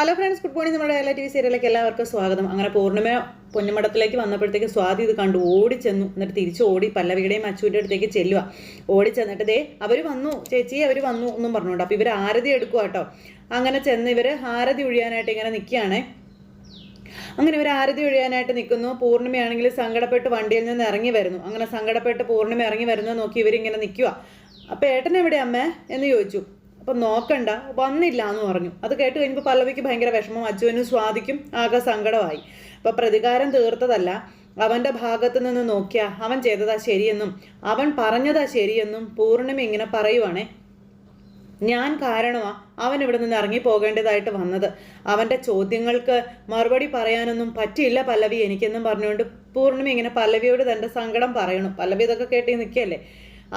Hello friends, good morning. നമ്മുടെ എല്ലാ T V സീരിയലിലേക്ക് എല്ലാവർക്കും സ്വാഗതം. അങ്ങനെ പൂർണ്ണിമ പൊന്നുമടത്തിലേക്ക് വന്നപ്പോഴത്തേക്ക് സ്വാതി ഇത് കണ്ടു ഓടിച്ചെന്നു. എന്നിട്ട് തിരിച്ചു ഓടി പല്ലവിയുടെയും അച്ചുവിൻ്റെ അടുത്തേക്ക് ചെല്ലുക. ഓടിച്ചെന്നിട്ട് ദേ അവർ വന്നു ചേച്ചി, അവർ വന്നു എന്നും പറഞ്ഞുകൊണ്ട്. അപ്പോൾ ഇവർ ആരതി എടുക്കുക കേട്ടോ. അങ്ങനെ ചെന്ന് ഇവർ ആരതി ഒഴിയാനായിട്ട് ഇങ്ങനെ നിൽക്കുകയാണേ. അങ്ങനെ ഇവർ ആരതി ഒഴിയാനായിട്ട് നിൽക്കുന്നു. പൂർണ്ണിമയാണെങ്കിൽ സങ്കടപ്പെട്ട് വണ്ടിയിൽ നിന്ന് ഇറങ്ങി വരുന്നു. അങ്ങനെ സങ്കടപ്പെട്ട് പൂർണ്ണിമ ഇറങ്ങി വരുന്നു നോക്കി ഇവരിങ്ങനെ നിൽക്കുക. അപ്പോൾ ഏട്ടൻ എവിടെ അമ്മേ എന്ന് ചോദിച്ചു. അപ്പം നോക്കണ്ട, വന്നില്ല എന്ന് പറഞ്ഞു. അത് കേട്ട് കഴിഞ്ഞപ്പോൾ പല്ലവിക്ക് ഭയങ്കര വിഷമം, അച്ചുവിനും സ്വാതിക്കും ആകെ സങ്കടമായി. അപ്പം പ്രതികാരം തീർത്തതല്ല, അവൻ്റെ ഭാഗത്ത് നിന്ന് നോക്കിയാൽ അവൻ ചെയ്തതാ ശരിയെന്നും അവൻ പറഞ്ഞതാ ശരിയെന്നും പൂർണ്ണിമ ഇങ്ങനെ പറയുവാണേ. ഞാൻ കാരണമാണ് അവൻ ഇവിടെ നിന്ന് ഇറങ്ങി പോകേണ്ടതായിട്ട് വന്നത്. അവൻ്റെ ചോദ്യങ്ങൾക്ക് മറുപടി പറയാനൊന്നും പറ്റിയില്ല പല്ലവി എനിക്കെന്നും പറഞ്ഞുകൊണ്ട് പൂർണ്ണിമ ഇങ്ങനെ പല്ലവിയോട് തൻ്റെ സങ്കടം പറയണം. പല്ലവി ഇതൊക്കെ കേട്ടി നിൽക്കുകയല്ലേ.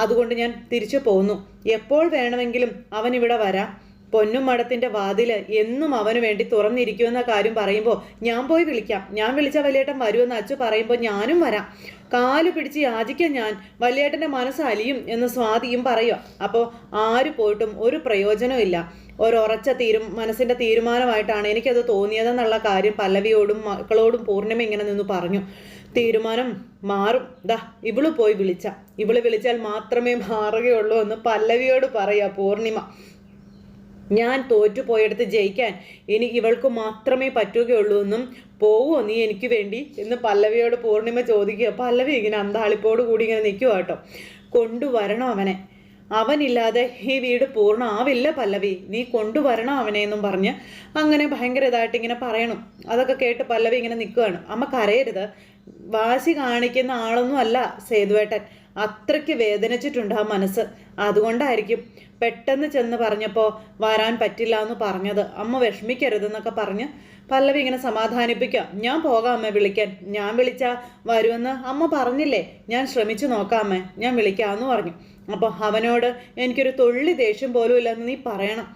അതുകൊണ്ട് ഞാൻ തിരിച്ചു പോന്നു. എപ്പോൾ വേണമെങ്കിലും അവൻ ഇവിടെ വരാം. പൊന്നും മഠത്തിൻ്റെ വാതിൽ എന്നും അവന് വേണ്ടി തുറന്നിരിക്കുമെന്ന കാര്യം പറയുമ്പോൾ ഞാൻ പോയി വിളിക്കാം. ഞാൻ വിളിച്ച വലിയേട്ടൻ വരുമെന്ന് അച്ചു പറയുമ്പോൾ ഞാനും വരാം. കാല് പിടിച്ച് യാചിക്കാൻ ഞാൻ വലിയേട്ടൻ്റെ മനസ്സ് അലിയും എന്ന് സ്വാതിയും പറയുക. അപ്പോൾ ആര് പോയിട്ടും ഒരു പ്രയോജനമില്ല. ഒരുറച്ച മനസ്സിൻ്റെ തീരുമാനമായിട്ടാണ് എനിക്കത് തോന്നിയതെന്നുള്ള കാര്യം പല്ലവിയോടും മക്കളോടും പൂർണ്ണിമ ഇങ്ങനെ നിന്ന് പറഞ്ഞു. തീരുമാനം മാറും. ഇവള് പോയി ഇവള് വിളിച്ചാൽ മാത്രമേ മാറുകയുള്ളൂ എന്ന് പല്ലവിയോട് പറയാ പൂർണ്ണിമ. ഞാൻ തോറ്റുപോയെടുത്ത് ജയിക്കാൻ ഇനി ഇവൾക്ക് മാത്രമേ പറ്റുകയുള്ളൂ എന്നും പോവോ നീ എനിക്ക് വേണ്ടി എന്ന് പല്ലവിയോട് പൂർണ്ണിമ ചോദിക്കുക. പല്ലവി ഇങ്ങനെ അന്താളിപ്പോട് കൂടി ഇങ്ങനെ നിൽക്കുക കേട്ടോ. കൊണ്ടുവരണം അവനെ, അവനില്ലാതെ ഈ വീട് പൂർണ്ണമാവില്ല പല്ലവി, നീ കൊണ്ടുവരണം അവനെ എന്നും പറഞ്ഞ് അങ്ങനെ ഭയങ്കര ഇതായിട്ട് ഇങ്ങനെ പറയണം. അതൊക്കെ കേട്ട് പല്ലവി ഇങ്ങനെ നിൽക്കുകയാണ്. അമ്മ കരയരുത്, വാശി കാണിക്കുന്ന ആളൊന്നും അല്ല സേതുവേട്ടൻ. അത്രയ്ക്ക് വേദനിച്ചിട്ടുണ്ട് ആ മനസ്സ്. അതുകൊണ്ടായിരിക്കും പെട്ടെന്ന് ചെന്ന് പറഞ്ഞപ്പോൾ വരാൻ പറ്റില്ല എന്ന് പറഞ്ഞത്. അമ്മ വിഷമിക്കരുതെന്നൊക്കെ പറഞ്ഞ് പല്ലവി ഇങ്ങനെ സമാധാനിപ്പിക്കാം. ഞാൻ പോകാം അമ്മ വിളിക്കാൻ, ഞാൻ വിളിച്ചാൽ വരുമെന്ന് അമ്മ പറഞ്ഞില്ലേ, ഞാൻ ശ്രമിച്ചു നോക്കാം അമ്മ, ഞാൻ വിളിക്കാമെന്ന് പറഞ്ഞു. അപ്പോൾ അവനോട് എനിക്കൊരു തുള്ളി ദേഷ്യം പോലും ഇല്ലെന്ന് നീ പറയണം.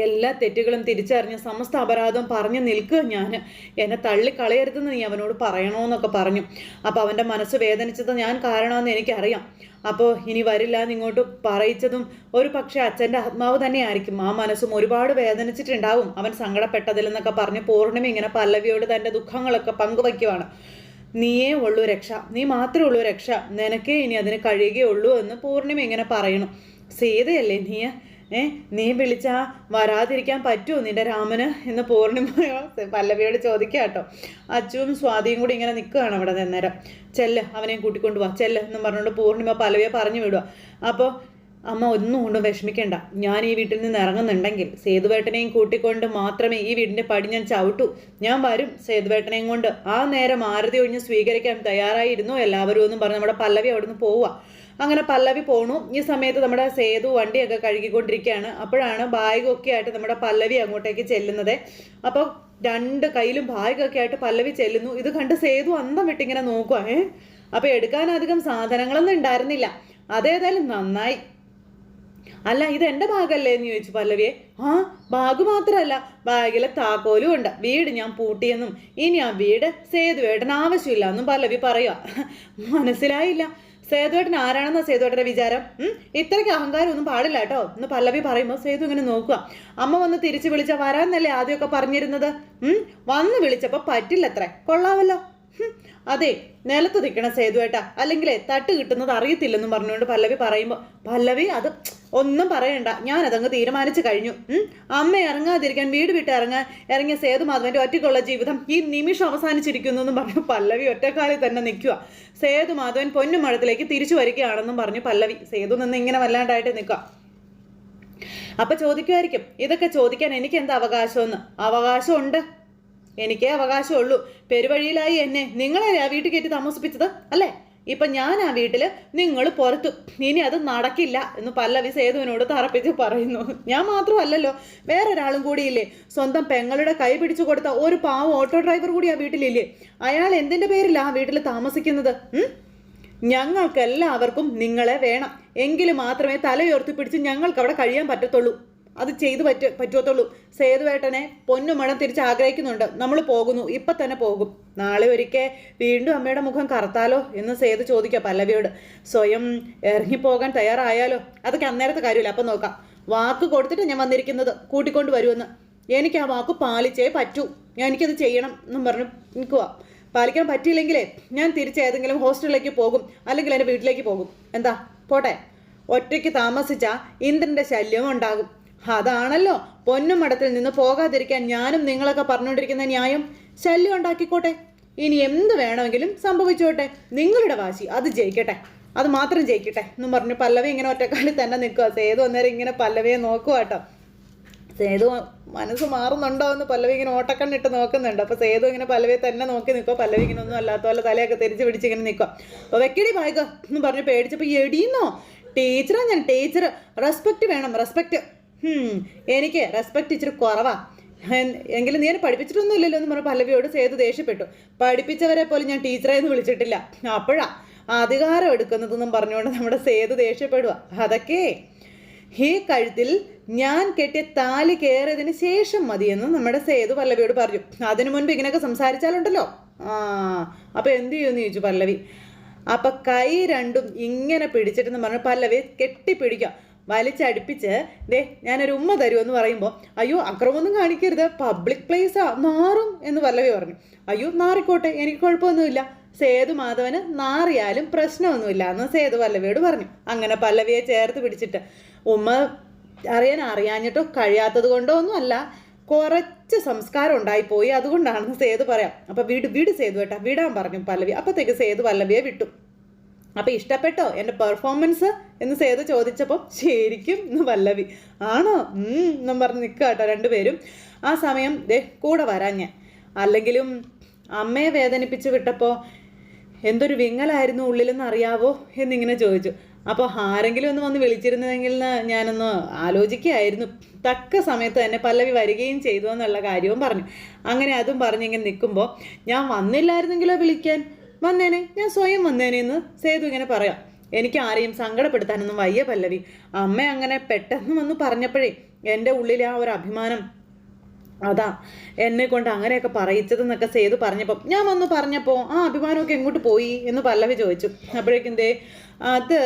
എല്ലാ തെറ്റുകളും തിരിച്ചറിഞ്ഞ് സമസ്ത അപരാധം പറഞ്ഞു നിൽക്കുക. ഞാൻ എന്നെ തള്ളിക്കളയരുതെന്ന് നീ അവനോട് പറയണമെന്നൊക്കെ പറഞ്ഞു. അപ്പോൾ അവൻ്റെ മനസ്സ് വേദനിച്ചത് ഞാൻ കാരണമെന്ന് എനിക്കറിയാം. അപ്പോൾ ഇനി വരില്ല എന്ന് ഇങ്ങോട്ട് പറയിച്ചതും ഒരു പക്ഷേ അച്ഛൻ്റെ ആത്മാവ് തന്നെയായിരിക്കും. ആ മനസ്സും ഒരുപാട് വേദനിച്ചിട്ടുണ്ടാവും അവൻ സങ്കടപ്പെട്ടതിലെന്നൊക്കെ പറഞ്ഞ് പൂർണ്ണിമ ഇങ്ങനെ പല്ലവിയോട് തൻ്റെ ദുഃഖങ്ങളൊക്കെ പങ്കുവയ്ക്കുവാണ്. നീയേ ഉള്ളൂ രക്ഷ, നീ മാത്രമേ ഉള്ളൂ രക്ഷ, നിനക്കേ ഇനി അതിന് കഴിയുകയുള്ളൂ എന്ന് പൂർണ്ണിമ ഇങ്ങനെ പറയണം. സീതയല്ലേ നീ വിളിച്ചാ വരാതിരിക്കാൻ പറ്റുമോ നിന്റെ രാമന് എന്ന് പൂർണ്ണിമയോ പല്ലവിയോട് ചോദിക്കുക കേട്ടോ. അച്ചുവും സ്വാതിയും കൂടി ഇങ്ങനെ നിൽക്കുകയാണ് അവിടെ നേരം. ചെല്ല്, അവനെയും കൂട്ടിക്കൊണ്ട് പോവാ, ചെല്ല് എന്നും പറഞ്ഞുകൊണ്ട് പൂർണ്ണിമ പല്ലവിയെ പറഞ്ഞു വിടുക. അപ്പോൾ അമ്മ ഒന്നും കൊണ്ടും വിഷമിക്കണ്ട, ഞാൻ ഈ വീട്ടിൽ നിന്ന് ഇറങ്ങുന്നുണ്ടെങ്കിൽ സേതുവേട്ടനെയും കൂട്ടിക്കൊണ്ട് മാത്രമേ ഈ വീടിൻ്റെ പടി ഞാൻ ചവിട്ടൂ. ഞാൻ വരും സേതുവേട്ടനെയും കൊണ്ട്. ആ നേരം ആരതി ഒഴിഞ്ഞ് സ്വീകരിക്കാൻ തയ്യാറായിരുന്നു എല്ലാവരും എന്നും പറഞ്ഞ് നമ്മുടെ പല്ലവി അവിടെ നിന്ന് പോവുക. അങ്ങനെ പല്ലവി പോണു. ഈ സമയത്ത് നമ്മുടെ സേതു വണ്ടിയൊക്കെ കഴുകിക്കൊണ്ടിരിക്കുകയാണ്. അപ്പോഴാണ് ബാഗൊക്കെ ആയിട്ട് നമ്മുടെ പല്ലവി അങ്ങോട്ടേക്ക് ചെല്ലുന്നത്. അപ്പോൾ രണ്ട് കയ്യിലും ബാഗൊക്കെ ആയിട്ട് പല്ലവി ചെല്ലുന്നു. ഇത് കണ്ട് സേതു അന്തം വിട്ടിങ്ങനെ നോക്കുക. അപ്പോൾ എടുക്കാനധികം സാധനങ്ങളൊന്നും ഉണ്ടായിരുന്നില്ല. അതേതായാലും നന്നായി. അല്ല, ഇത് എൻ്റെ ബാഗല്ലേ എന്ന് ചോദിച്ചു പല്ലവിയെ. ബാഗ് മാത്രമല്ല, ബാഗിലെ താക്കോലും ഉണ്ട്. വീട് ഞാൻ പൂട്ടിയെന്നും ഇനി ആ വീട് സേതുവേട്ടന് ആവശ്യമില്ല എന്നും പല്ലവി പറയുക. മനസ്സിലായില്ല, സേതുവേട്ടൻ ആരാണെന്നാ സേതുവേട്ടൻ്റെ വിചാരം? ഇത്രയ്ക്ക് അഹങ്കാരം ഒന്നും പാടില്ല കേട്ടോ എന്ന് പല്ലവി പറയുമ്പോൾ സേതു ഇങ്ങനെ നോക്കുക. അമ്മ വന്ന് തിരിച്ചു വിളിച്ചാൽ വരാമെന്നല്ലേ ആദ്യമൊക്കെ പറഞ്ഞിരുന്നത്? വന്ന് വിളിച്ചപ്പോൾ പറ്റില്ലത്രേ. കൊള്ളാമല്ലോ. അതെ, നിലത്ത് നിൽക്കണം സേതുവേട്ട, അല്ലെങ്കിലേ തട്ട് കിട്ടുന്നത് അറിയത്തില്ലെന്നും പറഞ്ഞുകൊണ്ട് പല്ലവി പറയുമ്പോൾ പല്ലവി അത് ഒന്നും പറയണ്ട, ഞാനതങ്ങ് തീരുമാനിച്ചു കഴിഞ്ഞു. അമ്മ ഇറങ്ങാതിരിക്കാൻ വീട് വിട്ട് ഇറങ്ങിയ സേതുമാധവൻ്റെ ഒറ്റയ്ക്കുള്ള ജീവിതം ഈ നിമിഷം അവസാനിച്ചിരിക്കുന്നു എന്നും പറഞ്ഞു പല്ലവി ഒറ്റക്കാലിൽ തന്നെ നിൽക്കുക. സേതുമാധവൻ പൊന്നുമഴത്തിലേക്ക് തിരിച്ചു വരികയാണെന്നും പറഞ്ഞു പല്ലവി. സേതു നിന്ന് ഇങ്ങനെ വല്ലാണ്ടായിട്ട് നിൽക്കുക. അപ്പം ചോദിക്കുമായിരിക്കും, ഇതൊക്കെ ചോദിക്കാൻ എനിക്ക് എന്താ അവകാശമെന്ന്. അവകാശമുണ്ട്, എനിക്കേ അവകാശമുള്ളൂ. പെരുവഴിയിലായി എന്നെ നിങ്ങളെ ആ വീട്ടിൽ കയറ്റി താമസിപ്പിച്ചത് അല്ലേ? ഇപ്പം ഞാൻ ആ വീട്ടിൽ, നിങ്ങൾ പുറത്തു. ഇനി അത് നടക്കില്ല എന്ന് പല്ലവി സേതുവിനോട് തറപ്പിച്ച് പറയുന്നു. ഞാൻ മാത്രമല്ലല്ലോ, വേറൊരാളും കൂടിയില്ലേ? സ്വന്തം പെങ്ങളുടെ കൈ പിടിച്ചു കൊടുത്ത ഒരു പാവം ഓട്ടോ ഡ്രൈവർ കൂടി ആ വീട്ടിലില്ലേ? അയാൾ എന്തിൻ്റെ പേരിലാണ് ആ വീട്ടിൽ താമസിക്കുന്നത്? ഞങ്ങൾക്കെല്ലാവർക്കും നിങ്ങളെ വേണം. എങ്കിലും മാത്രമേ തലയുയർത്തി പിടിച്ച് ഞങ്ങൾക്ക് അവിടെ കഴിയാൻ പറ്റത്തുള്ളൂ. അത് ചെയ്തു പറ്റുമത്തുള്ളൂ. സേതുവേട്ടനെ പൊന്നുമണം തിരിച്ച് ആഗ്രഹിക്കുന്നുണ്ട്. നമ്മൾ പോകുന്നു, ഇപ്പം തന്നെ പോകും. നാളെ ഒരിക്കൽ വീണ്ടും അമ്മയുടെ മുഖം കറുത്താലോ എന്ന് സേതു ചോദിക്കുക പല്ലവിയോട്. സ്വയം ഇറങ്ങിപ്പോകാൻ തയ്യാറായാലോ? അതൊക്കെ അന്നേരത്തെ കാര്യമില്ല, അപ്പം നോക്കാം. വാക്ക് കൊടുത്തിട്ട് ഞാൻ വന്നിരിക്കുന്നത്, കൂട്ടിക്കൊണ്ട് വരുമെന്ന്. എനിക്ക് ആ വാക്ക് പാലിച്ചേ പറ്റൂ, എനിക്കത് ചെയ്യണം എന്നും പറഞ്ഞു നിൽക്കുക. പാലിക്കാൻ പറ്റിയില്ലെങ്കിലേ ഞാൻ തിരിച്ചേതെങ്കിലും ഹോസ്റ്റലിലേക്ക് പോകും, അല്ലെങ്കിൽ എൻ്റെ വീട്ടിലേക്ക് പോകും. എന്താ പോട്ടെ? ഒറ്റയ്ക്ക് താമസിച്ചാൽ ഇന്ദ്രൻ്റെ ശല്യവും ഉണ്ടാകും. അതാണല്ലോ പൊന്നുമടത്തിൽ നിന്ന് പോകാതിരിക്കാൻ ഞാനും നിങ്ങളൊക്കെ പറഞ്ഞുകൊണ്ടിരിക്കുന്ന ന്യായം. ശല്യം ഉണ്ടാക്കിക്കോട്ടെ, ഇനി എന്ത് വേണമെങ്കിലും സംഭവിച്ചോട്ടെ, നിങ്ങളുടെ വാശി അത് ജയിക്കട്ടെ, അത് മാത്രം ജയിക്കട്ടെ എന്നും പറഞ്ഞു പല്ലവി ഇങ്ങനെ ഒറ്റക്കാലിൽ തന്നെ നിൽക്കുക. സേതു അന്നേരം ഇങ്ങനെ പല്ലവിയെ നോക്കുക കേട്ടോ. സേതു മനസ്സ് മാറുന്നുണ്ടോ എന്ന് പല്ലവി ഇങ്ങനെ ഓട്ടക്കണ്ണിട്ട് നോക്കുന്നുണ്ട്. അപ്പോൾ സേതു ഇങ്ങനെ പല്ലവിയെ തന്നെ നോക്കി നിൽക്കുക. പല്ലവി ഇങ്ങനെ ഒന്നും അല്ലാത്ത പോലെ തലയൊക്കെ തിരിച്ച് പിടിച്ച് ഇങ്ങനെ നിൽക്കുക. അപ്പോൾ വെക്കടി ബാഗ് എന്ന് പറഞ്ഞ് പേടിച്ചപ്പോൾ എടീന്നോ ടീച്ചറാ ഞാൻ, ടീച്ചർ റെസ്പെക്റ്റ് വേണം, റെസ്പെക്റ്റ്. എനിക്ക് റെസ്പെക്റ്റ് ഇച്ചിരി കുറവാ, എങ്കിലും നീ എന്നെ പഠിപ്പിച്ചിട്ടൊന്നും ഇല്ലല്ലോ എന്ന് പറഞ്ഞ പല്ലവിയോട് സേതു ദേഷ്യപ്പെട്ടു. പഠിപ്പിച്ചവരെ പോലും ഞാൻ ടീച്ചറെ എന്ന് വിളിച്ചിട്ടില്ല, അപ്പോഴാ അധികാരം എടുക്കുന്നതെന്നും പറഞ്ഞുകൊണ്ട് നമ്മുടെ സേതു ദേഷ്യപ്പെടുക. അതൊക്കെ ഈ കഴുത്തിൽ ഞാൻ കെട്ടിയ താലി കയറിയതിന് ശേഷം മതിയെന്ന് നമ്മുടെ സേതു പല്ലവിയോട് പറഞ്ഞു. അതിനു മുൻപ് ഇങ്ങനെയൊക്കെ സംസാരിച്ചാലുണ്ടല്ലോ അപ്പൊ എന്ത് ചെയ്യുമെന്ന് ചോദിച്ചു പല്ലവി. അപ്പൊ കൈ രണ്ടും ഇങ്ങനെ പിടിച്ചിട്ടെന്ന് പറഞ്ഞു പല്ലവി കെട്ടിപ്പിടിക്കാം, വലിച്ചടുപ്പിച്ച് ദേ ഞാനൊരു ഉമ്മ തരുമെന്ന് പറയുമ്പോൾ അയ്യോ അക്രമമൊന്നും കാണിക്കരുത്, പബ്ലിക് പ്ലേസാ, നാറും എന്ന് പല്ലവി പറഞ്ഞു. അയ്യോ നാറിക്കോട്ടെ, എനിക്ക് കുഴപ്പമൊന്നുമില്ല, സേതു മാധവന് നാറിയാലും പ്രശ്നമൊന്നുമില്ല എന്ന് സേതു പല്ലവിയോട് പറഞ്ഞു. അങ്ങനെ പല്ലവിയെ ചേർത്ത് പിടിച്ചിട്ട് ഉമ്മ അറിയാഞ്ഞിട്ടോ കഴിയാത്തത് കൊണ്ടോ ഒന്നും അല്ല, കുറച്ച് സംസ്കാരം ഉണ്ടായിപ്പോയി, അതുകൊണ്ടാണെന്ന് സേതു പറയാം. അപ്പം വീട് സേതു ഏട്ടാ, വിടാൻ പറഞ്ഞു പല്ലവി. അപ്പോഴത്തേക്ക് സേതു പല്ലവിയെ വിട്ടു. അപ്പം ഇഷ്ടപ്പെട്ടോ എൻ്റെ പെർഫോമൻസ് എന്ന് സേതു ചോദിച്ചപ്പോൾ ശരിക്കും എന്ന് പല്ലവി. ആണോ എന്നും പറഞ്ഞ് നിൽക്കുക കേട്ടോ രണ്ടുപേരും. ആ സമയം ദേ കൂടെ വരാൻ ഞാൻ, അല്ലെങ്കിലും അമ്മയെ വേദനിപ്പിച്ച് വിട്ടപ്പോൾ എന്തൊരു വിങ്ങലായിരുന്നു ഉള്ളിലെന്ന് അറിയാവോ എന്നിങ്ങനെ ചോദിച്ചു. അപ്പോൾ ആരെങ്കിലും ഒന്ന് വന്ന് വിളിച്ചിരുന്നതെങ്കിൽ ഞാനൊന്ന് ആലോചിക്കുകയായിരുന്നു. തക്ക സമയത്ത് തന്നെ പല്ലവി വരികയും ചെയ്തു എന്നുള്ള കാര്യവും പറഞ്ഞു. അങ്ങനെ അതും പറഞ്ഞിങ്ങനെ നിൽക്കുമ്പോൾ ഞാൻ വന്നില്ലായിരുന്നെങ്കിലോ വിളിക്കാൻ, വന്നേനെ, ഞാൻ സ്വയം വന്നേനെ എന്ന് സേതു ഇങ്ങനെ പറയാം. എനിക്ക് ആരെയും സങ്കടപ്പെടുത്താനൊന്നും വയ്യ പല്ലവി, അമ്മ അങ്ങനെ പെട്ടെന്ന് വന്ന് പറഞ്ഞപ്പോഴേ എൻ്റെ ഉള്ളിലെ ആ ഒരു അഭിമാനം, അതാ എന്നെ കൊണ്ട് അങ്ങനെയൊക്കെ പറയിച്ചതെന്നൊക്കെ സേതു പറഞ്ഞപ്പോൾ ഞാൻ വന്ന് പറഞ്ഞപ്പോൾ ആ അഭിമാനമൊക്കെ എങ്ങോട്ട് പോയി എന്ന് പല്ലവി ചോദിച്ചു. അപ്പോഴേക്കും ദേ അത്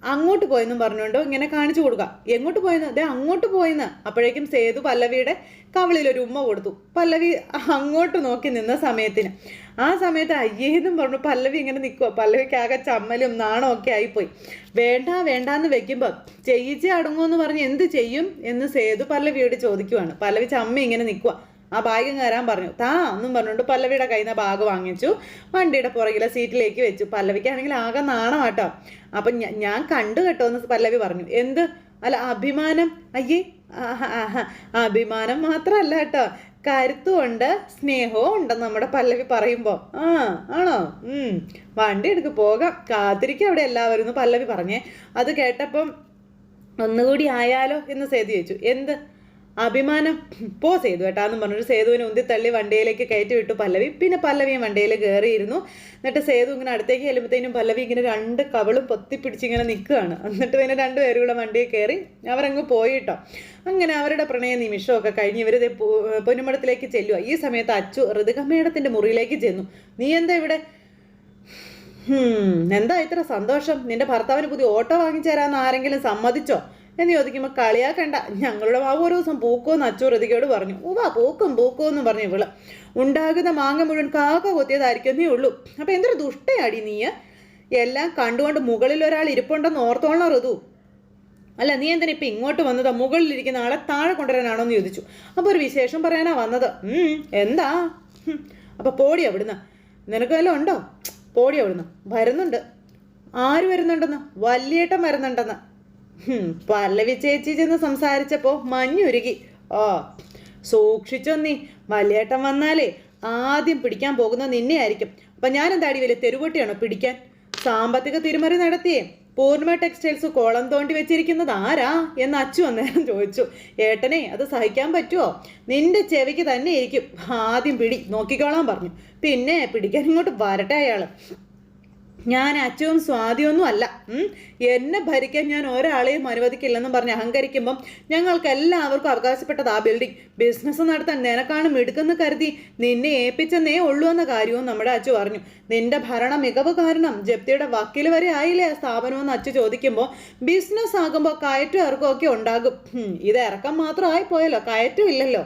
അങ്ങോട്ട് പോയെന്നും പറഞ്ഞുകൊണ്ട് ഇങ്ങനെ കാണിച്ചു കൊടുക്കുക. എങ്ങോട്ട് പോയെന്ന്? ദേ അങ്ങോട്ട് പോയെന്ന്. അപ്പോഴേക്കും സേതു പല്ലവിയുടെ കവിളിലൊരു ഉമ്മ കൊടുത്തു. പല്ലവി അങ്ങോട്ട് നോക്കി നിന്ന സമയത്തിന് ആ സമയത്ത് അയ്യേന്നും പറഞ്ഞു പല്ലവി ഇങ്ങനെ നിൽക്കുക. പല്ലവിക്ക് ആകെ ചമ്മലും നാണവും ഒക്കെ ആയിപ്പോയി. വേണ്ടാന്ന് വെക്കുമ്പോൾ ചെയ്യിച്ചേ അടങ്ങുമെന്ന് പറഞ്ഞ് എന്ത് ചെയ്യും എന്ന് സേതു പല്ലവിയോട് ചോദിക്കുവാണ്. പല്ലവി ചമ്മ ഇങ്ങനെ നിൽക്കുക. ആ ബാഗ് കയറാൻ പറഞ്ഞു. എന്നും പറഞ്ഞുകൊണ്ട് പല്ലവിയുടെ കയ്യിൽ നിന്ന് ബാഗ് വാങ്ങിച്ചു, വണ്ടിയുടെ പുറകിലെ സീറ്റിലേക്ക് വെച്ചു. പല്ലവിക്കാണെങ്കിൽ ആകെ നാണം കേട്ടോ. അപ്പം ഞാൻ കണ്ടു കേട്ടോ എന്ന് പല്ലവി പറഞ്ഞു. എന്ത്? അല്ല അഭിമാനം. അയ്യേ അഭിമാനം മാത്രമല്ല കേട്ടോ, കരുത്തുമുണ്ട് സ്നേഹവും ഉണ്ടെന്ന് നമ്മുടെ പല്ലവി പറയുമ്പോൾ. ആണോ? വണ്ടി എടുക്ക്, പോകാം, കാത്തിരിക്കും അവിടെ എല്ലാവരും എന്ന് പല്ലവി പറഞ്ഞേ. അത് കേട്ടപ്പം ഒന്നുകൂടി ആയാലോ എന്ന് സേതു ചോദിച്ചു. എന്ത് അഭിമാനം? പോ സേതു കേട്ടാന്നും പറഞ്ഞൊരു സേതുവിനെ ഉന്തിത്തള്ളി വണ്ടിയിലേക്ക് കയറ്റി വിട്ടു പല്ലവി. പിന്നെ പല്ലവിയും വണ്ടിയിൽ കയറിയിരുന്നു. എന്നിട്ട് സേതു ഇങ്ങനെ അടുത്തേക്ക് ചെല്ലുമ്പോഴത്തേനും പല്ലവി ഇങ്ങനെ രണ്ട് കവളും പൊത്തിപ്പിടിച്ചിങ്ങനെ നിൽക്കുകയാണ്. എന്നിട്ട് പിന്നെ രണ്ടുപേരും കൂടെ വണ്ടിയിൽ കയറി അവരങ്ങ് പോയിട്ടോ. അങ്ങനെ അവരുടെ പ്രണയ നിമിഷമൊക്കെ കഴിഞ്ഞ് ഇവർ പൊന്നുമടത്തിലേക്ക് ചെല്ലുക. ഈ സമയത്ത് അച്ചു ഋതുകമ്മേടത്തിൻ്റെ മുറിയിലേക്ക് ചെന്നു. നീ എന്താ ഇവിടെ? എന്താ ഇത്ര സന്തോഷം? നിന്റെ ഭർത്താവിന് പുതിയ ഓട്ടോ വാങ്ങിച്ചു തരാമെന്ന് ആരെങ്കിലും സമ്മതിച്ചോ എന്ന് ചോദിക്കുമ്പോൾ കളിയാക്കണ്ട, ഞങ്ങളുടെ മാവ് ഒരു ദിവസം പൂക്കുമെന്ന് അച്ചു ഋതികയോട് പറഞ്ഞു. പൂക്കും എന്ന് പറഞ്ഞു ഇവള്. ഉണ്ടാകുന്ന മാങ്ങ മുഴുവൻ കാക്ക കൊത്തിയതായിരിക്കുന്നേ ഉള്ളൂ. അപ്പം എന്തൊരു ദുഷ്ടയാടി നീ, എല്ലാം കണ്ടുകൊണ്ട് മുകളിൽ ഒരാൾ ഇരിപ്പുണ്ടെന്ന് ഓർത്തോളണം ഋതു. അല്ല നീ എന്തിനാ ഇപ്പം ഇങ്ങോട്ട് വന്നതാ? മുകളിലിരിക്കുന്ന ആളെ താഴെ കൊണ്ടുവരാനാണോ എന്ന് ചോദിച്ചു. അപ്പോൾ ഒരു വിശേഷം പറയാനാ വന്നത്. എന്താ? അപ്പം പോടി അവിടുന്ന്, നിനക്ക് വല്ലതും ഉണ്ടോ? പോടി അവിടുന്ന്. വരുന്നുണ്ട്. ആര് വരുന്നുണ്ടെന്ന്? വല്യേട്ടൻ വരുന്നുണ്ടെന്ന്. പല്ലവി ചേച്ചി ചെന്ന് സംസാരിച്ചപ്പോൾ മഞ്ഞുരുകി. സൂക്ഷിച്ചോ നീ, വല്യേട്ടൻ വന്നാലേ ആദ്യം പിടിക്കാൻ പോകുന്നത് നിന്നെ ആയിരിക്കും. അപ്പം ഞാനെന്താടി വലിയ തെരുവോട്ടിയാണോ പിടിക്കാൻ? സാമ്പത്തിക തിരിമറി നടത്തിയേ പൂർണിമ ടെക്സ്റ്റൈൽസ് കോളം തോണ്ടി വെച്ചിരിക്കുന്നത് ആരാ എന്ന് അച്ചു അന്നേരം ചോദിച്ചു. ഏട്ടനെ അത് സഹിക്കാൻ പറ്റുമോ? നിന്റെ ചെവിക്ക് തന്നെ ഇരിക്കും, ആദ്യം പിടി, നോക്കിക്കോളാൻ പറഞ്ഞു. പിന്നെ പിടിക്കാൻ ഇങ്ങോട്ട് വരട്ടെ അയാൾ. ഞാൻ അച്ഛനും സ്വാതിയൊന്നും അല്ല. എന്നെ ഭരിക്കാൻ ഞാൻ ഒരാളെയും അനുവദിക്കില്ലെന്നും പറഞ്ഞ് അഹങ്കരിക്കുമ്പം ഞങ്ങൾക്ക് എല്ലാവർക്കും അവകാശപ്പെട്ടത് ആ ബിൽഡിംഗ്. ബിസിനസ് നടത്താൻ നിനക്കാണ് മിടുക്കെന്ന് കരുതി നിന്നെ ഏൽപ്പിച്ചെന്നേ ഉള്ളൂ എന്ന കാര്യവും നമ്മുടെ അച്ചു പറഞ്ഞു. നിന്റെ ഭരണ മികവ് കാരണം ജപ്തിയുടെ വക്കീൽ വരെ ആയില്ലേ ആ സ്ഥാപനമെന്ന് അച്ചു ചോദിക്കുമ്പോൾ ബിസിനസ് ആകുമ്പോൾ കയറ്റും ഇറക്കവും ഒക്കെ ഉണ്ടാകും. ഇത് ഇറക്കം മാത്രം ആയിപ്പോയല്ലോ, കയറ്റും ഇല്ലല്ലോ.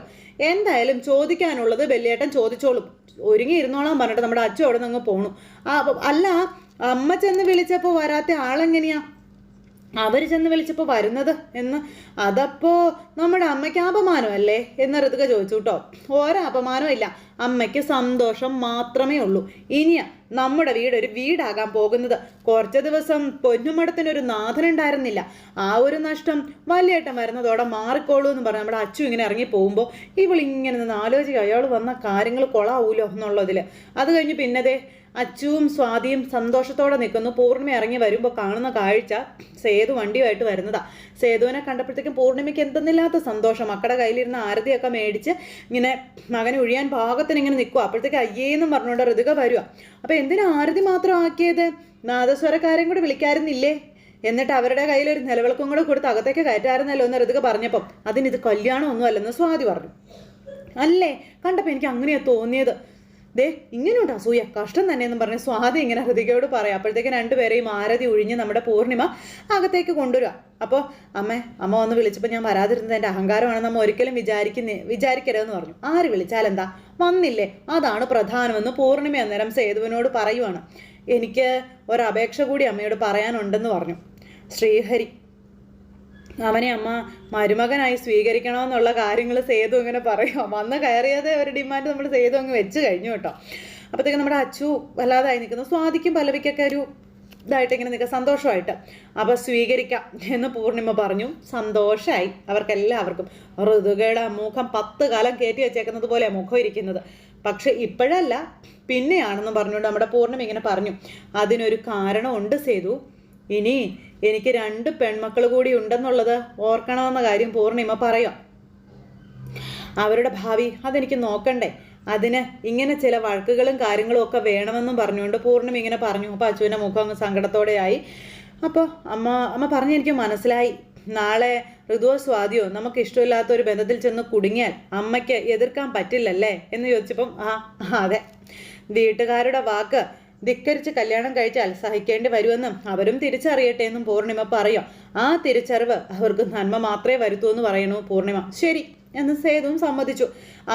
എന്തായാലും ചോദിക്കാനുള്ളത് വെള്ളിയേട്ടൻ ചോദിച്ചോളും, ഒരുങ്ങി ഇരുന്നോളാൻ പറഞ്ഞിട്ട് നമ്മുടെ അച്ചു അവിടെ നിന്ന് പോണു. അല്ല, അമ്മ ചെന്ന് വിളിച്ചപ്പോൾ വരാത്ത ആളെങ്ങനെയാ അവർ ചെന്ന് വിളിച്ചപ്പോൾ വരുന്നത് എന്ന്? അതപ്പോൾ നമ്മുടെ അമ്മയ്ക്ക് അപമാനമല്ലേ എന്ന് ഋതുക ചോദിച്ചു കേട്ടോ. ഒരപമാനവും ഇല്ല, അമ്മയ്ക്ക് സന്തോഷം മാത്രമേ ഉള്ളൂ. ഇനിയാ നമ്മുടെ വീടൊരു വീടാകാൻ പോകുന്നത്. കുറച്ച് ദിവസം പൊന്നുമടത്തിനൊരു നാഥനുണ്ടായിരുന്നില്ല, ആ ഒരു നഷ്ടം വലിയേട്ടൻ വരുന്നതോടെ മാറിക്കോളൂ എന്ന് പറഞ്ഞ് നമ്മുടെ അച്ചു ഇങ്ങനെ ഇറങ്ങി പോകുമ്പോൾ ഇവളിങ്ങനെ നിന്ന് ആലോചിക്കുക, അയാൾ വന്ന കാര്യങ്ങൾ കൊളാവൂലോ എന്നുള്ളതിൽ. അത് കഴിഞ്ഞ് പിന്നതേ അച്ചുവും സ്വാതിയും സന്തോഷത്തോടെ നിൽക്കുന്നു. പൂർണിമ ഇറങ്ങി വരുമ്പോൾ കാണുന്ന കാഴ്ച സേതു വണ്ടിയുമായിട്ട് വരുന്നതാ. സേതുവിനെ കണ്ടപ്പോഴത്തേക്കും പൂർണിമയ്ക്ക് എന്തെന്നില്ലാത്ത സന്തോഷം. മക്കളുടെ കയ്യിലിരുന്ന ആരതിയൊക്കെ മേടിച്ച് ഇങ്ങനെ മകനെ ഒഴിയാൻ പാകത്തിന് ഇങ്ങനെ നിൽക്കുക. അപ്പോഴത്തേക്ക് അയ്യേന്നും പറഞ്ഞുകൊണ്ട് ഋതുക വരിക. അപ്പോൾ എന്തിനാ ആരതി മാത്രം ആക്കിയത്? നാദസ്വരക്കാരെയും കൂടി വിളിക്കാറുന്നില്ലേ? എന്നിട്ട് അവരുടെ കയ്യിൽ ഒരു നിലവിളക്കും കൂടെ കൊടുത്ത് അകത്തേക്ക് കയറ്റാറുന്നല്ലോ എന്ന് ഋതുക പറഞ്ഞപ്പം അതിനിത് കല്യാണമൊന്നും അല്ലെന്ന് സ്വാതി പറഞ്ഞു. അല്ലേ, കണ്ടപ്പോൾ എനിക്ക് അങ്ങനെയാണ് തോന്നിയത്. ദേ ഇങ്ങനെയുണ്ട് അസൂയ, കഷ്ടം തന്നെയെന്ന് പറഞ്ഞ് സ്വാതി ഇങ്ങനെ ഋതികയോട് പറയാം. അപ്പോഴത്തേക്ക് രണ്ടുപേരെയും ആരതി ഒഴിഞ്ഞ് നമ്മുടെ പൂർണിമ അകത്തേക്ക് കൊണ്ടുവരിക. അപ്പോൾ അമ്മ വന്ന് വിളിച്ചപ്പോൾ ഞാൻ വരാതിരുന്നത് എൻ്റെ അഹങ്കാരമാണെന്ന് അമ്മ ഒരിക്കലും വിചാരിക്കരുതെന്ന് പറഞ്ഞു. ആര് വിളിച്ചാലെന്താ, വന്നില്ലേ, അതാണ് പ്രധാനമെന്ന് പൂർണിമ അന്നേരം സേതുവിനോട് പറയുവാണ്. എനിക്ക് ഒരപേക്ഷ കൂടി അമ്മയോട് പറയാനുണ്ടെന്ന് പറഞ്ഞു. ശ്രീഹരി അവനെ അമ്മ മരുമകനായി സ്വീകരിക്കണമെന്നുള്ള കാര്യങ്ങൾ സേതു ഇങ്ങനെ പറയുക. വന്ന് കയറിയതേ ഒരു ഡിമാൻഡ് നമ്മൾ സേതു അങ്ങ് വെച്ച് കഴിഞ്ഞു കേട്ടോ. അപ്പോഴത്തേക്കും നമ്മുടെ അച്ചു വല്ലാതായി നിൽക്കുന്നു. സ്വാതിക്കും പല്ലവിക്കൊക്കെ ഒരു ഇതായിട്ട് ഇങ്ങനെ നിൽക്കുക, സന്തോഷമായിട്ട്. അപ്പോൾ സ്വീകരിക്കാം എന്ന് പൂർണിമ പറഞ്ഞു. സന്തോഷമായി അവർക്കെല്ലാവർക്കും. ഋതുകയുടെ മുഖം 10 കാലം കയറ്റി വെച്ചേക്കുന്നത് പോലെയാണ് മുഖം ഇരിക്കുന്നത്. പക്ഷെ ഇപ്പോഴല്ല, പിന്നെയാണെന്ന് പറഞ്ഞുകൊണ്ട് നമ്മുടെ പൂർണിമ ഇങ്ങനെ പറഞ്ഞു. അതിനൊരു കാരണമുണ്ട് സേതു. ഇനി എനിക്ക് 2 പെൺമക്കൾ കൂടി ഉണ്ടെന്നുള്ളത് ഓർക്കണമെന്ന കാര്യം പൂർണിമ പറയാം. അവരുടെ ഭാവി അതെനിക്ക് നോക്കണ്ടേ, അതിന് ഇങ്ങനെ ചില വഴക്കുകളും കാര്യങ്ങളും ഒക്കെ വേണമെന്നും പറഞ്ഞുകൊണ്ട് പൂർണിമ ഇങ്ങനെ പറഞ്ഞു. അപ്പോൾ അച്ചുവിൻ്റെ മുഖം അങ്ങ് സങ്കടത്തോടെയായി. അപ്പോൾ അമ്മ പറഞ്ഞ് എനിക്ക് മനസ്സിലായി. നാളെ ഋതുവോ സ്വാതിയോ നമുക്ക് ഇഷ്ടമില്ലാത്തൊരു ബന്ധത്തിൽ ചെന്ന് കുടുങ്ങിയാൽ അമ്മയ്ക്ക് എതിർക്കാൻ പറ്റില്ലല്ലേ എന്ന് ചോദിച്ചപ്പം അതെ, വീട്ടുകാരുടെ വാക്ക് ധിക്കരിച്ച് കല്യാണം കഴിച്ചാൽ സഹിക്കേണ്ടി വരുമെന്നും അവരും തിരിച്ചറിയട്ടെ എന്നും പൂർണിമ പറയാം. ആ തിരിച്ചറിവ് അവർക്ക് നന്മ മാത്രമേ വരുത്തൂ എന്ന് പറയണു പൂർണിമ. ശരി എന്ന് സേതുവും സമ്മതിച്ചു.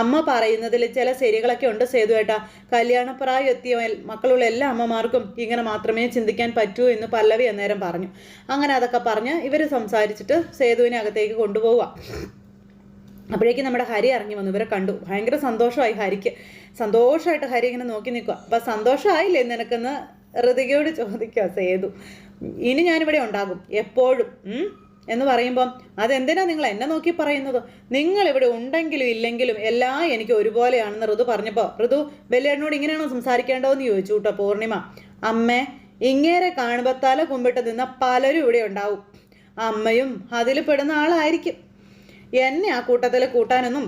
അമ്മ പറയുന്നതിൽ ചില ശരികളൊക്കെ ഉണ്ട് സേതു ഏട്ടാ. കല്യാണപ്രായം എത്തിയ മക്കളുള്ള എല്ലാ അമ്മമാർക്കും ഇങ്ങനെ മാത്രമേ ചിന്തിക്കാൻ പറ്റൂ എന്ന് പല്ലവി അന്നേരം പറഞ്ഞു. അങ്ങനെ അതൊക്കെ പറഞ്ഞ് ഇവർ സംസാരിച്ചിട്ട് സേതുവിനെ അകത്തേക്ക് കൊണ്ടുപോവുക. അപ്പോഴേക്കും നമ്മുടെ ഹരി ഇറങ്ങി വന്നു. ഇവരെ കണ്ടു. ഭയങ്കര സന്തോഷമായി ഹരിക്ക്. സന്തോഷമായിട്ട് ഹരി ഇങ്ങനെ നോക്കി നിൽക്കുക. അപ്പം സന്തോഷമായില്ലേ നിനക്കെന്ന് ഋതികയോട് ചോദിക്കുക സേതു. ഇനി ഞാനിവിടെ ഉണ്ടാകും എപ്പോഴും എന്ന് പറയുമ്പം അതെന്തിനാ നിങ്ങൾ എന്നെ നോക്കി പറയുന്നത്? നിങ്ങളിവിടെ ഉണ്ടെങ്കിലും ഇല്ലെങ്കിലും എല്ലാം എനിക്ക് ഒരുപോലെയാണെന്ന് ഋതു പറഞ്ഞപ്പോൾ ഋതു വലിയേട്ടനോട് ഇങ്ങനെയാണോ സംസാരിക്കേണ്ടതെന്ന് ചോദിച്ചു കേട്ടോ പൂർണിമ. അമ്മേ, ഇങ്ങേരെ കാണുമ്പോൾ തല കുമ്പിട്ട് നിന്ന പലരും ഇവിടെ ഉണ്ടാവും. അമ്മയും അതിൽ പെടുന്ന ആളായിരിക്കും. എന്നെ ആ കൂട്ടത്തിൽ കൂട്ടാനൊന്നും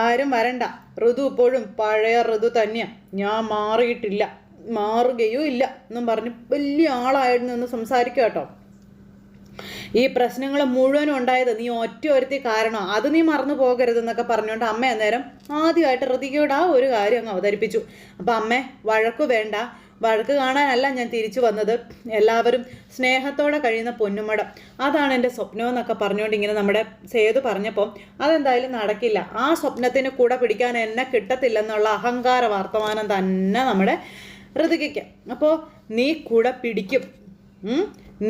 ആരും വരണ്ട. ഋതു ഇപ്പോഴും പഴയ ഋതു തന്നെയാണ്. ഞാൻ മാറിയിട്ടില്ല, മാറുകയും ഇല്ല എന്നും പറഞ്ഞ് വലിയ ആളായിരുന്നു എന്ന് സംസാരിക്കുക കേട്ടോ. ഈ പ്രശ്നങ്ങൾ മുഴുവനും ഉണ്ടായത് നീ ഒറ്റ ഒരുത്തി കാരണം, അത് നീ മറന്നു പോകരുതെന്നൊക്കെ പറഞ്ഞുകൊണ്ട് അമ്മ അന്നേരം ആദ്യമായിട്ട് ഋതികയോട് ആ ഒരു കാര്യം അങ്ങ് അവതരിപ്പിച്ചു. അപ്പം അമ്മേ, വഴക്ക് വേണ്ട, വഴക്ക് കാണാനല്ല ഞാൻ തിരിച്ചു വന്നത്. എല്ലാവരും സ്നേഹത്തോടെ കഴിയുന്ന പൊന്നുമടം, അതാണ് എൻ്റെ സ്വപ്നമെന്നൊക്കെ പറഞ്ഞുകൊണ്ട് ഇങ്ങനെ നമ്മുടെ സേതു പറഞ്ഞപ്പോൾ അതെന്തായാലും നടക്കില്ല. ആ സ്വപ്നത്തിന് കൂടെ പിടിക്കാൻ എന്നെ കിട്ടത്തില്ലെന്നുള്ള അഹങ്കാര വർത്തമാനം തന്നെ നമ്മുടെ ഋതികയ്ക്ക്. അപ്പോൾ നീ കൂടെ പിടിക്കും,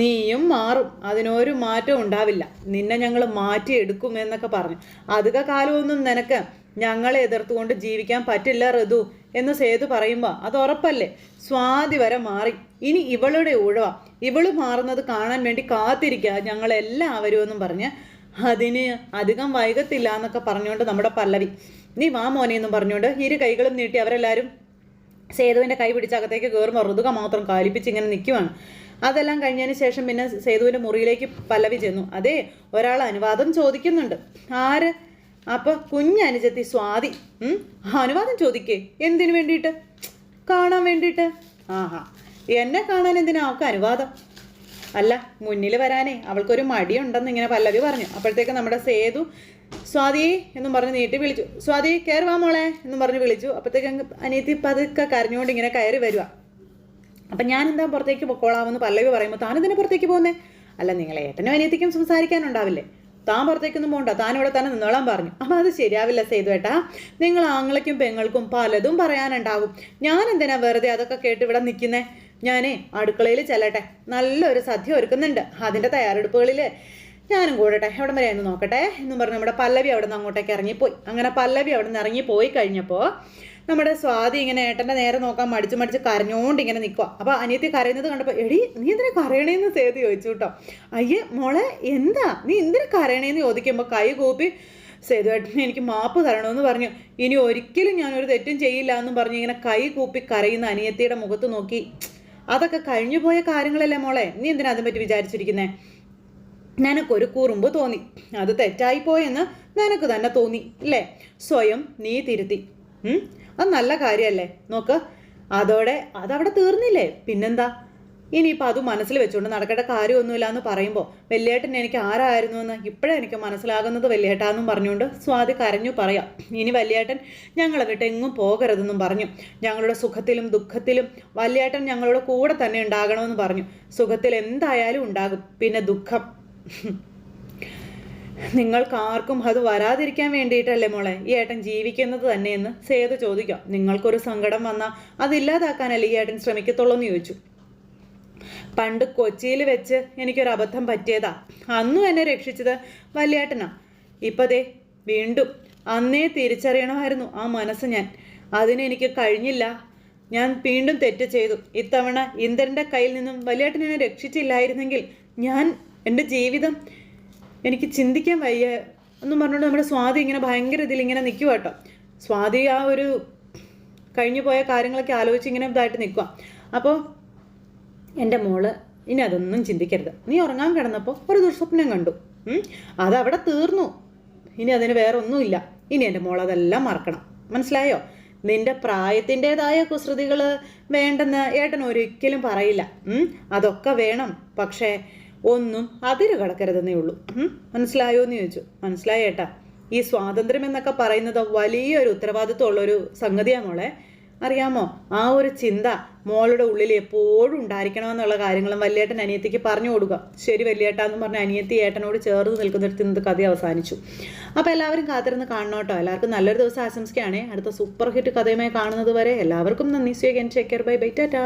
നീയും മാറും, അതിനൊരു മാറ്റവും ഉണ്ടാവില്ല, നിന്നെ ഞങ്ങൾ മാറ്റിയെടുക്കും എന്നൊക്കെ പറഞ്ഞു. അധിക കാലമൊന്നും നിനക്ക് ഞങ്ങളെ എതിർത്തുകൊണ്ട് ജീവിക്കാൻ പറ്റില്ല ഋതു എന്ന് സേതു പറയുമ്പോൾ അത് ഉറപ്പല്ലേ? സ്വാതി വരെ മാറി, ഇനി ഇവളുടെ ഊഴവ, ഇവള് മാറുന്നത് കാണാൻ വേണ്ടി കാത്തിരിക്കുക ഞങ്ങളെല്ലാവരും എന്നും പറഞ്ഞ് അതിന് അധികം വൈകത്തില്ല എന്നൊക്കെ പറഞ്ഞുകൊണ്ട് നമ്മുടെ പല്ലവി നീ വാ മോനെ എന്നും പറഞ്ഞുകൊണ്ട് ഇരു കൈകളും നീട്ടി അവരെല്ലാവരും സേതുവിൻ്റെ കൈ പിടിച്ച് അകത്തേക്ക് കയറുമ്പോൾ ഋതുക മാത്രം കാലിപ്പിച്ച് ഇങ്ങനെ നിൽക്കുവാണ്. അതെല്ലാം കഴിഞ്ഞതിന് ശേഷം പിന്നെ സേതുവിൻ്റെ മുറിയിലേക്ക് പല്ലവി ചെന്നു. അതേ, ഒരാൾ അനുവാദം ചോദിക്കുന്നുണ്ട്. ആര്? അപ്പോൾ കുഞ്ഞനുജത്തി സ്വാതി. അനുവാദം ചോദിക്കേ? എന്തിനു വേണ്ടിയിട്ട്? കാണാൻ വേണ്ടിയിട്ട്. ആഹാ, എന്നെ കാണാൻ എന്തിനാ അവൾക്ക് അനുവാദം? അല്ല, മുന്നിൽ വരാനേ അവൾക്കൊരു മടിയുണ്ടെന്ന് ഇങ്ങനെ പല്ലവി പറഞ്ഞു. അപ്പോഴത്തേക്ക് നമ്മുടെ സേതു സ്വാതി എന്നും പറഞ്ഞ് നീട്ടി വിളിച്ചു. സ്വാതി കയറി വാ മോളെ എന്നും പറഞ്ഞ് വിളിച്ചു. അപ്പോഴത്തേക്ക് അനിയത്തി പതുക്കെ കരഞ്ഞുകൊണ്ട് ഇങ്ങനെ കയറി വരിക. അപ്പം ഞാൻ എന്താ പുറത്തേക്ക് പൊക്കോളാമെന്ന് പല്ലവി പറയുമ്പോൾ താനെന്തിനാ പുറത്തേക്ക് പോകുന്നേ? അല്ല, നിങ്ങൾ ഏട്ടനും അനിയത്തിക്കും സംസാരിക്കാനുണ്ടാവില്ലേ? താൻ പുറത്തേക്കൊന്നും പോകണ്ട, താൻ ഇവിടെ തന്നെ നിന്നോളാൻ പറഞ്ഞു. അപ്പം അത് ശരിയാവില്ല സേതു ഏട്ടാ, നിങ്ങൾ ആങ്ങളയ്ക്കും പെങ്ങൾക്കും പലതും പറയാനുണ്ടാവും. ഞാൻ എന്തിനാ വെറുതെ അതൊക്കെ കേട്ട് ഇവിടെ നിൽക്കുന്നേ? ഞാനേ അടുക്കളയിൽ ചെല്ലട്ടെ, നല്ലൊരു സദ്യ ഒരുക്കുന്നുണ്ട്, അതിൻ്റെ തയ്യാറെടുപ്പുകളിൽ ഞാനും കൂടട്ടെ, എവിടെ വരെ എന്ന് നോക്കട്ടെ എന്നും പറഞ്ഞ് നമ്മുടെ പല്ലവി അവിടെ നിന്ന് അങ്ങോട്ടേക്ക് ഇറങ്ങിപ്പോയി. അങ്ങനെ പല്ലവി അവിടെ നിന്ന് ഇറങ്ങിപ്പോയി കഴിഞ്ഞപ്പോൾ നമ്മുടെ സ്വാതി ഇങ്ങനെ ഏട്ടൻ്റെ നേരെ നോക്കാൻ മടിച്ച് കരഞ്ഞോണ്ട് ഇങ്ങനെ നിൽക്കുക. അപ്പോൾ അനിയത്തി കരയുന്നത് കണ്ടപ്പോൾ എടി നീ എന്തിനാ കരയണേന്ന് സേതു ചോദിച്ചു കേട്ടോ. അയ്യേ മോളെ എന്താ നീ എന്തിനാ കരയണേന്ന് ചോദിക്കുമ്പോൾ കൈ കൂപ്പി സേതു ഏട്ടനെ എനിക്ക് മാപ്പ് തരണമെന്ന് പറഞ്ഞു. ഇനി ഒരിക്കലും ഞാനൊരു തെറ്റും ചെയ്യില്ല എന്നും പറഞ്ഞ് ഇങ്ങനെ കൈ കൂപ്പി കരയുന്ന അനിയത്തിയുടെ മുഖത്ത് നോക്കി. അതൊക്കെ കഴിഞ്ഞു പോയ കാര്യങ്ങളല്ലേ മോളെ, നീ എന്തിനാ അതിനെ പറ്റി വിചാരിച്ചിരിക്കുന്നേ? നിനക്കൊരു കുറുമ്പ് തോന്നി, അത് തെറ്റായിപ്പോയെന്ന് നിനക്ക് തന്നെ തോന്നി ഇല്ലേ? സ്വയം നീ തിരുത്തി. അത് നല്ല കാര്യമല്ലേ? നോക്ക്, അതവിടെ തീർന്നില്ലേ? പിന്നെന്താ? ഇനിയിപ്പോൾ അത് മനസ്സിൽ വെച്ചുകൊണ്ട് നടക്കേണ്ട കാര്യമൊന്നുമില്ല എന്ന് പറയുമ്പോൾ വല്യേട്ടൻ എനിക്ക് ആരായിരുന്നു എന്ന് ഇപ്പോഴേ എനിക്ക് മനസ്സിലാകുന്നത് വല്യേട്ടാന്നും പറഞ്ഞുകൊണ്ട് സ്വാതി കരഞ്ഞു പറയാം. ഇനി വല്യേട്ടൻ ഞങ്ങളെ വിട്ട് എങ്ങും പോകരുതെന്നും പറഞ്ഞു. ഞങ്ങളുടെ സുഖത്തിലും ദുഃഖത്തിലും വല്യേട്ടൻ ഞങ്ങളുടെ കൂടെ തന്നെ ഉണ്ടാകണമെന്ന് പറഞ്ഞു. സുഖത്തിൽ എന്തായാലും ഉണ്ടാകും, പിന്നെ ദുഃഖം നിങ്ങൾക്കാർക്കും അത് വരാതിരിക്കാൻ വേണ്ടിയിട്ടല്ലേ മോളെ ഈ ഏട്ടൻ ജീവിക്കുന്നത് തന്നെയെന്ന് സേതു ചോദിക്കാം. നിങ്ങൾക്കൊരു സങ്കടം വന്നാൽ അതില്ലാതാക്കാനല്ലേ ഈ ഏട്ടൻ ശ്രമിക്കത്തുള്ളൂ എന്ന് ചോദിച്ചു. പണ്ട് കൊച്ചിയിൽ വെച്ച് എനിക്കൊരു അബദ്ധം പറ്റിയതാ, അന്നും എന്നെ രക്ഷിച്ചത് വല്യേട്ടനാ. ഇപ്പതേ വീണ്ടും അന്നേ തിരിച്ചറിയണമായിരുന്നു ആ മനസ്സ് ഞാൻ, അതിനെനിക്ക് കഴിഞ്ഞില്ല. ഞാൻ വീണ്ടും തെറ്റ് ചെയ്തു. ഇത്തവണ ഇന്ദ്രൻ്റെ കയ്യിൽ നിന്നും വല്യേട്ടൻ എന്നെ രക്ഷിച്ചില്ലായിരുന്നെങ്കിൽ ഞാൻ എൻ്റെ ജീവിതം എനിക്ക് ചിന്തിക്കാൻ വയ്യ എന്നും പറഞ്ഞുകൊണ്ട് നമ്മുടെ സ്വാതി ഇങ്ങനെ ഭയങ്കര ഇതിലിങ്ങനെ നിൽക്കുക കേട്ടോ. സ്വാതി ആ ഒരു കഴിഞ്ഞു പോയ കാര്യങ്ങളൊക്കെ ആലോചിച്ച് ഇങ്ങനെ ഇതായിട്ട് നിൽക്കുക. അപ്പോൾ എൻ്റെ മോള് ഇനി അതൊന്നും ചിന്തിക്കരുത്. നീ ഉറങ്ങാൻ കിടന്നപ്പോൾ ഒരു ദുസ്വപ്നം കണ്ടു, അതവിടെ തീർന്നു. ഇനി അതിന് വേറെ ഒന്നുമില്ല. ഇനി എൻ്റെ മോൾ അതെല്ലാം മറക്കണം, മനസ്സിലായോ? നിന്റെ പ്രായത്തിൻ്റെതായ കുസൃതികൾ വേണ്ടെന്ന് ഏട്ടൻ ഒരിക്കലും പറയില്ല. അതൊക്കെ വേണം, പക്ഷേ ഒന്നും അതിര് കടക്കരുതെന്നേ ഉള്ളൂ. മനസ്സിലായോ എന്ന് ചോദിച്ചു. മനസ്സിലായി ഏട്ടാ. ഈ സ്വാതന്ത്ര്യം എന്നൊക്കെ പറയുന്നത് വലിയൊരു ഉത്തരവാദിത്വമുള്ളൊരു സംഗതിയാണ് മോളെ, അറിയാമോ? ആ ഒരു ചിന്ത മോളുടെ ഉള്ളിൽ എപ്പോഴും ഉണ്ടായിരിക്കണമെന്നുള്ള കാര്യങ്ങളും വല്യേട്ടൻ അനിയത്തിക്ക് പറഞ്ഞു കൊടുക്കുക. ശരി വല്യേട്ടാന്ന് പറഞ്ഞ അനിയത്തി ഏട്ടനോട് ചേർന്ന് നിൽക്കുന്നിടത്ത് നിന്ന് കഥ അവസാനിച്ചു. അപ്പോൾ എല്ലാവരും കാത്തിരുന്ന് കാണണം കേട്ടോ. എല്ലാവർക്കും നല്ലൊരു ദിവസം ആശംസിക്കുകയാണേ. അടുത്ത സൂപ്പർ ഹിറ്റ് കഥയുമായി കാണുന്നത് വരെ എല്ലാവർക്കും നന്ദി. സ്വീകരിക്കാൻ ബൈ ബൈ ടാറ്റാ.